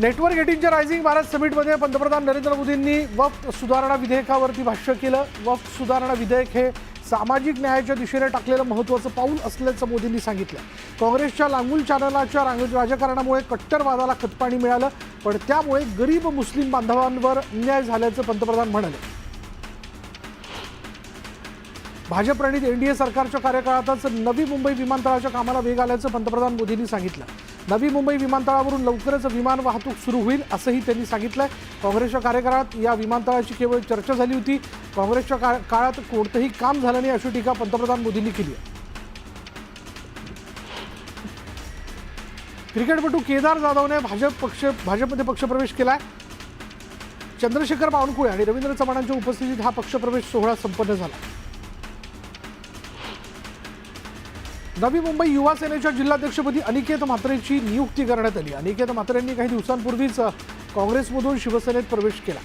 Network 18च्या rising Bharat समिटमध्ये पंतप्रधान नरेंद्र मोदींनी वक्फ सुधारणा विधेयकावरती भाष्य केलं। वक्फ सुधारणा विधेयक हे सामाजिक न्यायाच्या दिशेने टाकलेलं महत्त्वाचं पाऊल असल्याचं मोदींनी सांगितलं। काँग्रेसच्या लांगुल चॅनलाच्या राजकारणामुळे कट्टरवादाला खतपाणी मिळालं, पण त्यामुळे गरीब मुस्लिम बांधवांवर अन्याय झाल्याचं पंतप्रधान म्हणाले। भाजप प्रणित एनडीए सरकारच्या कार्यकाळातच नवी मुंबई विमानतळाच्या कामाला वेग आल्याचं पंतप्रधान मोदींनी सांगितलं। नवी मुंबई विमानतळावरून लवकरच विमान वाहतूक सुरू होईल असंही त्यांनी सांगितलंय। काँग्रेसच्या कार्यकाळात या विमानतळाची केवळ चर्चा झाली होती, काँग्रेसच्या काळात कोणतंही काम झालं नाही अशी टीका पंतप्रधान मोदींनी केली आहे। क्रिकेटपटू केदार जाधवने भाजपमध्ये पक्षप्रवेश केलाय। चंद्रशेखर बावनकुळे आणि रवींद्र चव्हाणांच्या उपस्थितीत हा पक्षप्रवेश सोहळा संपन्न झाला। नवी मुंबई युवा सेनेच्या जिल्हाध्यक्षपदी अनिकेत म्हात्रेची नियुक्ती करण्यात आली। अनिकेत म्हात्रेंनी काही दिवसांपूर्वीच काँग्रेसमधून शिवसेनेत प्रवेश केला।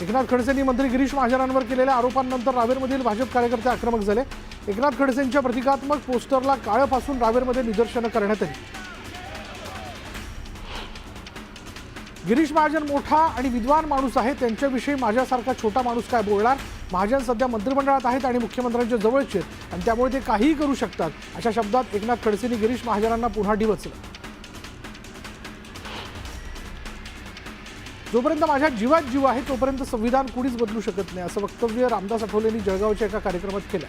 एकनाथ खडसेंनी मंत्री गिरीश महाजनांवर केलेल्या आरोपांनंतर रावेरमधील भाजप कार्यकर्ते आक्रमक झाले। एकनाथ खडसेंच्या प्रतिकात्मक पोस्टरला काळं फासून रावेरमध्ये निदर्शनं करण्यात आली। गिरीश महाजन मोठा आणि विद्वान माणूस आहे, त्यांच्याविषयी माझ्यासारखा छोटा माणूस काय बोलणार। महाजन सध्या मंत्रिमंडळात आहेत आणि मुख्यमंत्र्यांच्या जवळचे आहेत आणि त्यामुळे ते काहीही करू शकतात, अशा शब्दात एकनाथ खडसेंनी गिरीश महाजनांना पुन्हा डिवचलं। जोपर्यंत माझ्या जीवात जीव आहे तोपर्यंत संविधान कुणीच बदलू शकत नाही, असं वक्तव्य रामदास आठवलेंनी जळगावच्या एका कार्यक्रमात केलं।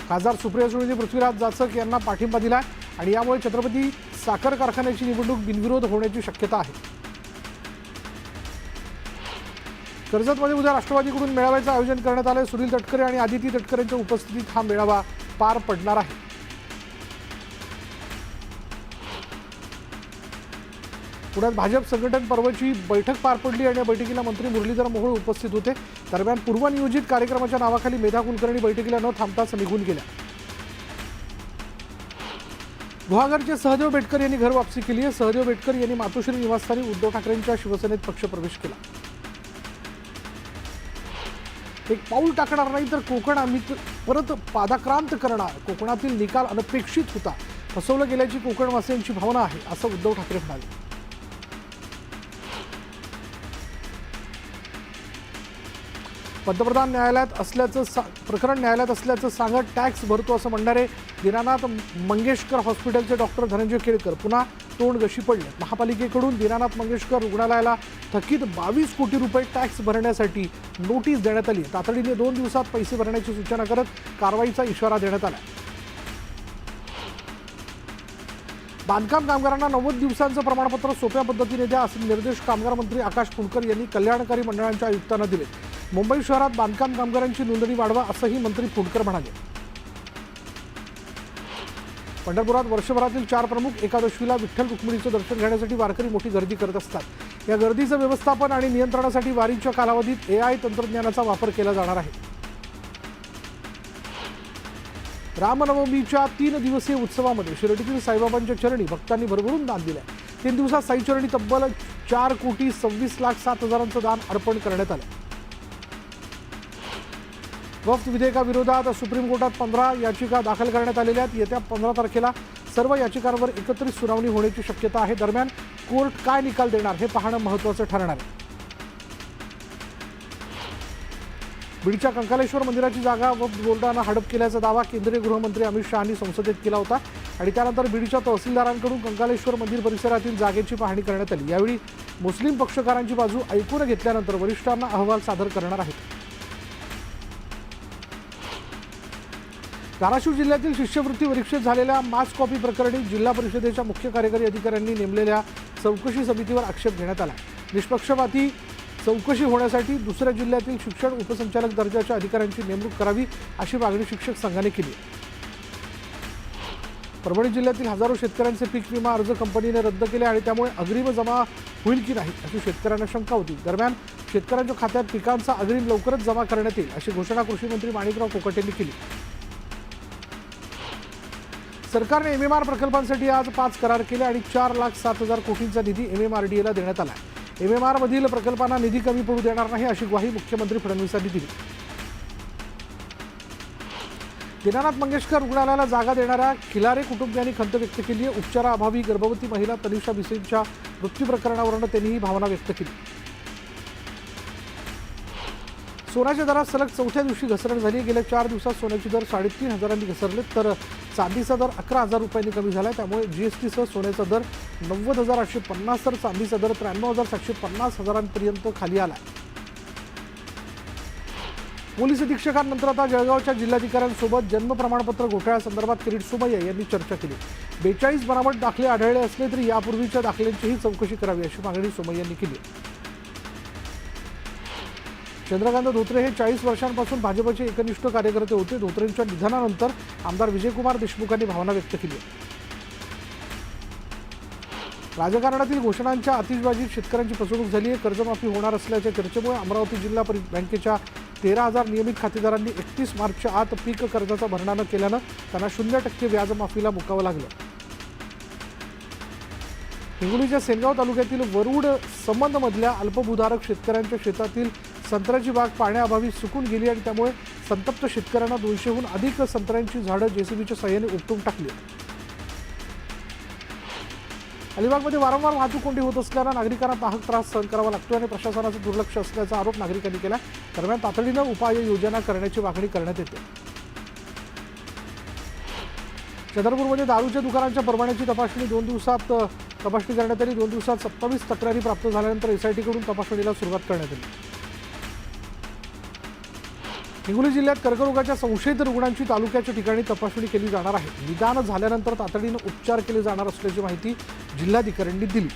खासदार सुप्रिया सुळे यांनी पृथ्वीराज जाचक यांना पाठिंबा दिला आणि यामुळे छत्रपती साखर कारखान्याची निवडणूक बिनविरोध होण्याची शक्यता आहे। कर्जतमध्ये उद्या राष्ट्रवादीकडून मेळाव्याचं आयोजन करण्यात आलंय। सुनील तटकरे आणि आदिती तटकरेंच्या उपस्थितीत हा मेळावा पार पडणार आहे। पुण्यात भाजप संघटन पर्वची बैठक पार पडली आणि या बैठकीला मंत्री मुरलीधर मोहोळ उपस्थित होते। दरम्यान पूर्वनियोजित कार्यक्रमाच्या नावाखाली मेधा कुलकर्णी बैठकीला न थांबताच निघून गेल्या। गुहागरचे सहदेव बेटकर यांनी घर वापसी केली आहे। सहदेव बेटकर यांनी मातोश्री निवासस्थानी उद्धव ठाकरेंच्या शिवसेनेत पक्षप्रवेश केला। एक पाऊल टाकणार नाही तर कोकण आम्ही परत पादाक्रांत करणार। कोकणातील निकाल अनपेक्षित होता, फसवलं गेल्याची कोकणवासियांची भावना आहे, असं उद्धव ठाकरे म्हणाले। पंतप्रधान प्रकरण न्यायालयात असल्याचं सांगत टॅक्स भरतो असं म्हणणारे दीनानाथ मंगेशकर हॉस्पिटलचे डॉक्टर धनंजय केळकर पुन्हा तोंड गशी पडले। महापालिकेकडून दीनानाथ मंगेशकर रुग्णालयाला थकीत 22 कोटी रुपये टॅक्स भरण्यासाठी नोटीस देण्यात आली। तातडीने 2 दिवसात पैसे भरण्याची सूचना करत कारवाईचा इशारा देण्यात आला। बांधकाम कामगारांना 90 दिवसांचं प्रमाणपत्र सोप्या पद्धतीने द्या असे निर्देश कामगार मंत्री आकाश फुंडकर यांनी कल्याणकारी मंडळांच्या आयुक्तांना दिले। मुंबई शहरात बांधकाम कामगारांची नोंदणी वाढवा असंही मंत्री फुंडकर म्हणाले। पंढरपुरात वर्षभरातील 4 प्रमुख एकादशीला विठ्ठल रुक्मिणीचं दर्शन घेण्यासाठी वारकरी मोठी गर्दी करत असतात। या गर्दीचं व्यवस्थापन आणि नियंत्रणासाठी वारीच्या कालावधीत AI तंत्रज्ञानाचा वापर केला जाणार आहे। रामनवमीच्या 3 दिवसीय उत्सवामध्ये शिर्डीतील साईबाबांच्या चरणी भक्तांनी भरभरून दान दिले। 3 दिवसात साईचरणी तब्बल 4,26,07,000 दान अर्पण करण्यात आले। वक्फ विधेयकाविरोधात सुप्रीम कोर्टात 15 याचिका दाखल करण्यात आलेल्या आहेत। येत्या 15 तारखेला सर्व याचिकांवर एकत्रित सुनावणी होण्याची शक्यता आहे। दरम्यान कोर्ट काय निकाल देणार हे पाहणं महत्त्वाचं ठरणार आहे। बीडच्या कंकालेश्वर मंदिराची जागा वक्फ बोर्डानं हडप केल्याचा दावा केंद्रीय गृहमंत्री अमित शहांनी संसदेत केला होता आणि त्यानंतर बीडच्या तहसीलदारांकडून कंकालेश्वर मंदिर परिसरातील जागेची पाहणी करण्यात आली। यावेळी मुस्लिम पक्षकारांची बाजू ऐकून घेतल्यानंतर वरिष्ठांना अहवाल सादर करणार आहेत। धाराशिव जिल्ह्यातील शिष्यवृत्ती परीक्षेत झालेल्या मास कॉपी प्रकरणी जिल्हा परिषदेच्या मुख्य कार्यकारी अधिकाऱ्यांनी नेमलेल्या चौकशी समितीवर आक्षेप घेण्यात आला। निष्पक्षपाती चौकशी होण्यासाठी दुसऱ्या जिल्ह्यातील शिक्षण उपसंचालक दर्जाच्या अधिकाऱ्यांची नेमणूक करावी अशी मागणी शिक्षक संघाने केली। परभणी जिल्ह्यातील हजारो शेतकऱ्यांचे पीक विमा अर्ज कंपनीने रद्द केले आणि त्यामुळे अग्रिम जमा होईल की नाही अशी शेतकऱ्यांना शंका होती। दरम्यान शेतकऱ्यांच्या खात्यात पिकांचा अग्रिम लवकरच जमा करण्यात येईल अशी घोषणा कृषी मंत्री माणिकराव कोकाटे यांनी केली। सरकारने MMR प्रकल्पांसाठी आज 5 करार केले आणि 4,07,000 कोटींचा निधी MMRDAला देण्यात आला। MMR मधील प्रकल्पांना निधी कमी पडू देणार नाही अशी ग्वाही मुख्यमंत्री फडणवीसांनी दिली। दीनानाथ मंगेशकर रुग्णालयाला जागा देणाऱ्या खिलारे कुटुंबियांनी खंत व्यक्त केली आहे. उपचाराअभावी गर्भवती महिला तनिषा भिसेंच्या मृत्यू प्रकरणावरून त्यांनी ही भावना व्यक्त केली. सोन्याच्या दरात सलग चौथ्या दिवशी घसरण झाली. गेल्या 4 दिवसात सोन्याचे दर 3,500 घसरले तर चांदीचा दर 11,000 रुपयांनी कमी झाला. त्यामुळे जीएसटीसह सोन्याचा दर 90,850 तर चांदीचा दर 93,750 खाली आला. पोलीस अधीक्षकांनंतर आता जळगावच्या जिल्हाधिकाऱ्यांसोबत जन्म प्रमाणपत्र घोटाळ्यासंदर्भात किरीट सोमय्या यांनी चर्चा केली. 42 बनावट दाखले आढळले असले तरी यापूर्वीच्या दाखल्यांचीही चौकशी करावी अशी मागणी सोमय्यांनी केली. चंद्रकांत धोत्रे हे 40 वर्षांपासून भाजपचे एकनिष्ठ कार्यकर्ते होते. धोत्रेंच्या निधनानंतर आमदार विजयकुमार देशमुखांनी भावना व्यक्त केली. राजकारणातील घोषणांच्या आतिषबाजीत शेतकऱ्यांची फसवणूक झाली आहे. कर्जमाफी होणार असल्याच्या चर्चेमुळे अमरावती जिल्हा बँकेच्या 13,000 नियमित खातेदारांनी 31 मार्चच्या आत पीक कर्जाचा भरणा न केल्यानं त्यांना 0% व्याजमाफीला मुकावं लागलं. हिंगोलीच्या सेनगाव तालुक्यातील वरुड संबंधमधल्या अल्पभूधारक शेतकऱ्यांच्या शेतातील संत्र्याची बाग पाण्याअभावी सुकून गेली आणि त्यामुळे संतप्त शेतकऱ्यांना 200हून अधिक संत्र्यांची झाडं जेसीबीच्या साहाय्याने उपटून टाकली. अलिबागमध्ये वारंवार वाहतूक कोंडी होत असल्यानं नागरिकांना नाहक त्रास सहन करावा लागतो आणि प्रशासनाचं दुर्लक्ष असल्याचा आरोप नागरिकांनी केला. दरम्यान तातडीनं उपाययोजना करण्याची मागणी करण्यात येते. चंद्रपूरमध्ये दारूच्या दुकानांच्या परवान्याची तपासणी 2 दिवसात करण्यात आली. 2 दिवसात 27 तक्रारी प्राप्त झाल्यानंतर एसआयटीकडून तपासणीला सुरुवात करण्यात आली. हिंगोली जिल्ह्यात कर्करोगाच्या संशयित रुग्णांची तालुक्याच्या ठिकाणी तपासणी केली जाणार आहे. निदान झाल्यानंतर तातडीनं उपचार केले जाणार असल्याची माहिती जिल्हाधिकाऱ्यांनी दिली.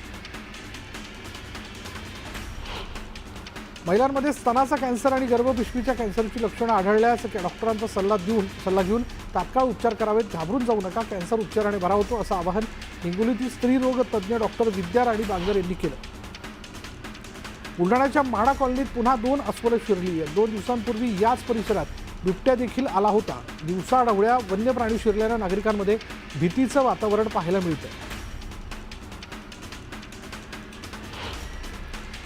महिलांमध्ये स्तनाचा कॅन्सर आणि गर्भपिशवीच्या कॅन्सरची लक्षणं आढळल्यास डॉक्टरांचा सल्ला घेऊन तात्काळ उपचार करावेत. घाबरून जाऊ नका, कॅन्सर उपचाराने बरा होतो असं आवाहन हिंगोलीतील स्त्रीरोग तज्ज्ञ डॉक्टर विद्या राणी बांगर यांनी केलं. बुलढाण्याच्या म्हाडा कॉलनीत पुन्हा 2 अस्वलं शिरली आहेत. 2 दिवसांपूर्वी याच परिसरात बिबट्या देखील आला होता. दिवसाढवळ्या वन्य प्राणी शिरल्यानं नागरिकांमध्ये भीतीचं वातावरण पाहायला मिळतं.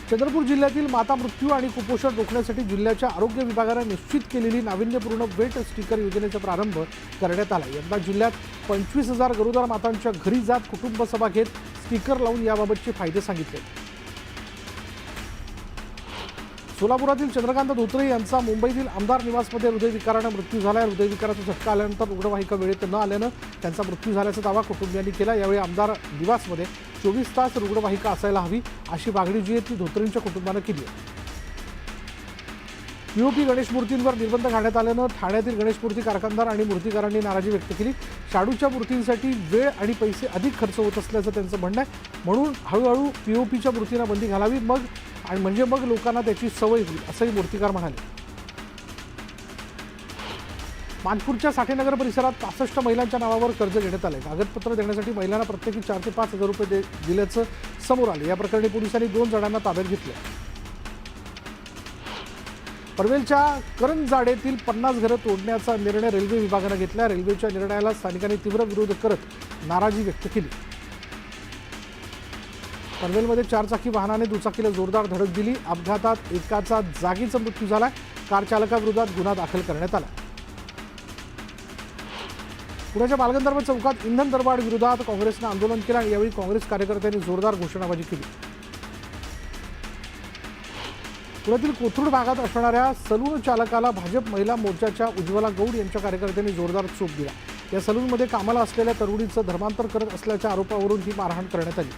चंद्रपूर जिल्ह्यातील माता मृत्यू आणि कुपोषण रोखण्यासाठी जिल्ह्याच्या आरोग्य विभागानं निश्चित केलेली नाविन्यपूर्ण वेट स्टिकर योजनेचा प्रारंभ करण्यात आला. यंदा जिल्ह्यात 25,000 गरोदर मातांच्या घरी जात कुटुंब सभा घेत स्टिकर लावून याबाबतचे फायदे सांगितले. सोलापुरातील चंद्रकांत धोत्रे यांचा मुंबईतील आमदार निवासमध्ये हृदयविकारानं मृत्यू झाला. हृदयविकाराचा झटका आल्यानंतर रुग्णवाहिका वेळेत न आल्यानं त्यांचा मृत्यू झाल्याचा दावा कुटुंबियांनी केला. यावेळी आमदार निवासमध्ये 24 तास रुग्णवाहिका असायला हवी अशी मागणी जी आहे ती धोत्रेंच्या कुटुंबानं केली आहे. पीओपी गणेश मूर्तींवर निर्बंध घालण्यात आल्यानं ठाण्यातील गणेश मूर्ती कारखानदार आणि मूर्तीकारांनी नाराजी व्यक्त केली. शाडूच्या मूर्तींसाठी वेळ आणि पैसे अधिक खर्च होत असल्याचं त्यांचं म्हणणं आहे. म्हणून हळूहळू पीओपीच्या मूर्तींना बंदी घालावी मग लोकांना त्याची सवय होईल असंही मूर्तिकार म्हणाले. मानपूरच्या साठेनगर परिसरात 65 महिलांच्या नावावर कर्ज घेण्यात आले. कागदपत्र देण्यासाठी महिलांना प्रत्येकी 4 ते 5 हजार रुपये दिल्याचं समोर आले. या प्रकरणी पोलिसांनी 2 जणांना ताब्यात घेतलं. पनवेलच्या करंजाडेतील 50 घरं तोडण्याचा निर्णय रेल्वे विभागानं घेतला. रेल्वेच्या निर्णयाला स्थानिकांनी तीव्र विरोध करत नाराजी व्यक्त केली. पनवेलमध्ये 4 चाकी वाहनाने दुचाकीला जोरदार धडक दिली. अपघातात एकाचा जागीचा मृत्यू झाला. कार चालकाविरोधात गुन्हा दाखल करण्यात आला. पुण्याच्या बालगंधर्व चौकात इंधन दरवाढ विरोधात काँग्रेसनं आंदोलन केलं आणि यावेळी काँग्रेस कार्यकर्त्यांनी जोरदार घोषणाबाजी केली. पुण्यातील कोथरूड भागात असणाऱ्या सलून चालकाला भाजप महिला मोर्चाच्या उज्ज्वला गौड यांच्या कार्यकर्त्यांनी जोरदार चोप दिला. या सलूनमध्ये कामाला असलेल्या तरुणीचं धर्मांतर करत असल्याच्या आरोपावरून ही मारहाण करण्यात आली.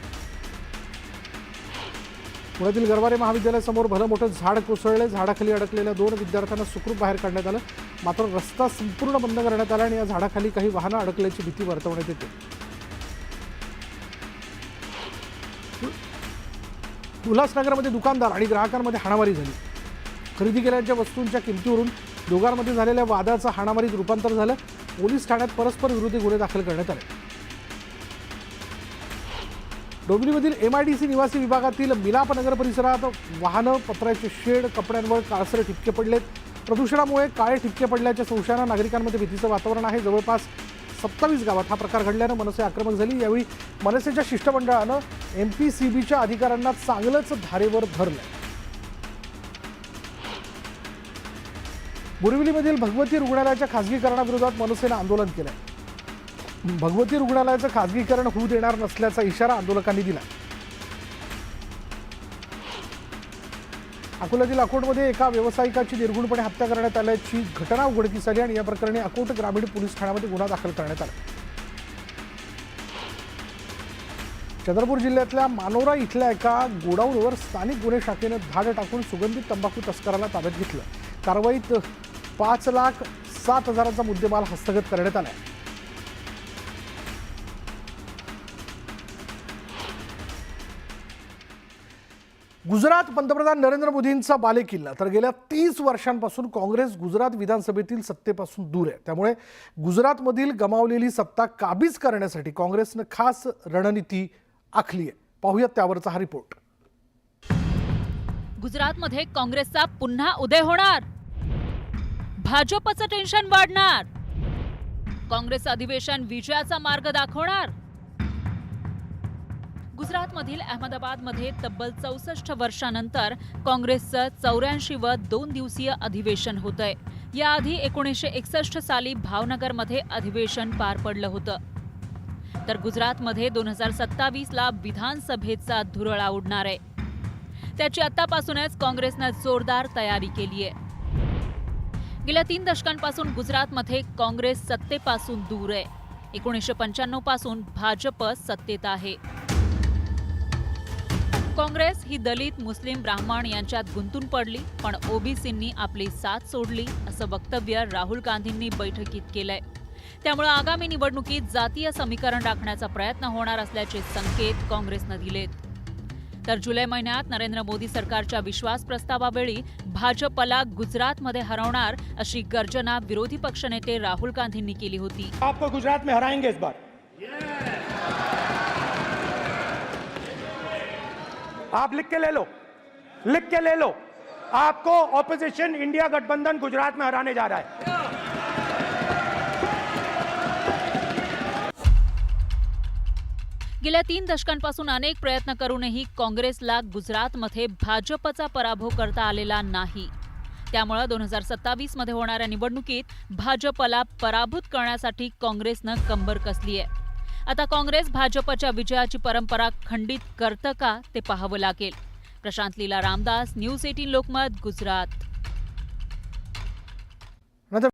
पुण्यातील गरवारे महाविद्यालयासमोर भलं मोठं झाड कोसळले. झाडाखाली अडकलेल्या 2 विद्यार्थ्यांना सुखरूप बाहेर काढण्यात आलं. मात्र रस्ता संपूर्ण बंद करण्यात आला आणि या झाडाखाली काही वाहनं अडकल्याची भीती वर्तवण्यात येते. उल्हासनगरमध्ये दुकानदार आणि ग्राहकांमध्ये हाणामारी झाली. खरेदी केलेल्या वस्तूंच्या किमतीवरून दोघांमध्ये झालेल्या वादाचं हाणामारीत रूपांतर झालं. पोलीस ठाण्यात परस्पर विरोधी गुन्हे दाखल करण्यात आले. डोंबिवलीमधील MIDC निवासी विभागातील मिलापनगर परिसरात वाहनं, पत्र्याचे शेड, कपड्यांवर काळसर ठिपके पडलेत. प्रदूषणामुळे काळे ठिपके पडल्याच्या संशयानं नागरिकांमध्ये भीतीचं वातावरण आहे. जवळपास 27 गावात हा प्रकार घडल्यानं मनसे आक्रमक झाली. यावेळी मनसेच्या शिष्टमंडळानं MPCBच्या अधिकाऱ्यांना चांगलंच धारेवर धरलं. बोरिवलीमधील भगवती रुग्णालयाच्या खासगीकरणाविरोधात मनसेनं आंदोलन केलंय. भगवती रुग्णालयाचं खासगीकरण होऊ देणार नसल्याचा इशारा आंदोलकांनी दिला. अकोल्यातील अकोटमध्ये एका व्यावसायिकाची निर्घृणपणे हत्या करण्यात आल्याची घटना उघडकीस आली आणि या प्रकरणी अकोट ग्रामीण पोलीस ठाण्यामध्ये गुन्हा दाखल करण्यात आला. चंद्रपूर जिल्ह्यातल्या मानोरा इथल्या एका गोडाऊनवर स्थानिक गुन्हे शाखेनं धाड टाकून सुगंधित तंबाखू तस्कराला ताब्यात घेतलं. कारवाईत 5,07,000चा मुद्देमाल हस्तगत करण्यात आला. गुजरात पंतप्रधान नरेंद्र मोदींचा बालेकिल्ला तर गेल्या 30 वर्षांपासून काँग्रेस गुजरात विधानसभेतील सत्तेपासून दूर आहे. त्यामुळे गुजरातमधील गमावलेली सत्ता काबीज करण्यासाठी काँग्रेसनं खास रणनीती आखली आहे. पाहूयात त्यावरचा हा रिपोर्ट. गुजरातमध्ये काँग्रेसचा पुन्हा उदय होणार, भाजपचं टेन्शन वाढणार, काँग्रेस अधिवेशन विजयाचा मार्ग दाखवणार. गुजरातमधील अहमदाबादमध्ये तब्बल 64 वर्षांनंतर काँग्रेसचं 84 व 2 दिवसीय अधिवेशन होतंय. याआधी 1961 साली भावनगरमध्ये अधिवेशन पार पडलं होतं. तर गुजरातमध्ये 2027ला विधानसभेचा धुरळा उडणार आहे. त्याची आतापासूनच काँग्रेसनं जोरदार तयारी केली आहे. गेल्या 3 दशकांपासून गुजरातमध्ये काँग्रेस सत्तेपासून दूर आहे. 1995 पासून भाजप सत्तेत आहे. काँग्रेस ही दलित, मुस्लिम, ब्राह्मण यांच्यात गुंतून पडली, पण ओबीसींनी आपली साथ सोडली असं वक्तव्य राहुल गांधींनी बैठकीत केलंय. त्यामुळे आगामी निवडणुकीत जातीय समीकरण राखण्याचा प्रयत्न होणार असल्याचे संकेत काँग्रेसनं दिलेत. तर जुलै महिन्यात नरेंद्र मोदी सरकारच्या विश्वास प्रस्तावावेळी भाजपला गुजरातमध्ये हरवणार अशी गर्जना विरोधी पक्षनेते राहुल गांधींनी केली होती. आपको गुजरात में हराएंगे इस बार. आप लिख के ले लो. आपको ऑपोजिशन इंडिया गठबंधन गुजरात में हराने जा रहा है. गेल्या 3 दशकांपासून अनेक प्रयत्न करूनही काँग्रेसला गुजरातमध्ये भाजपचा पराभव करता आलेला नाही. त्यामुळे 2027मध्ये होणाऱ्या निवडणुकीत भाजपला पराभूत करण्यासाठी काँग्रेसनं कंबर कसली आहे. आता काँग्रेस भाजपच्या विजयाची परंपरा खंडित करतं का ते पाहावं लागेल. प्रशांत लीला रामदास, न्यूज 18 लोकमत, गुजरात.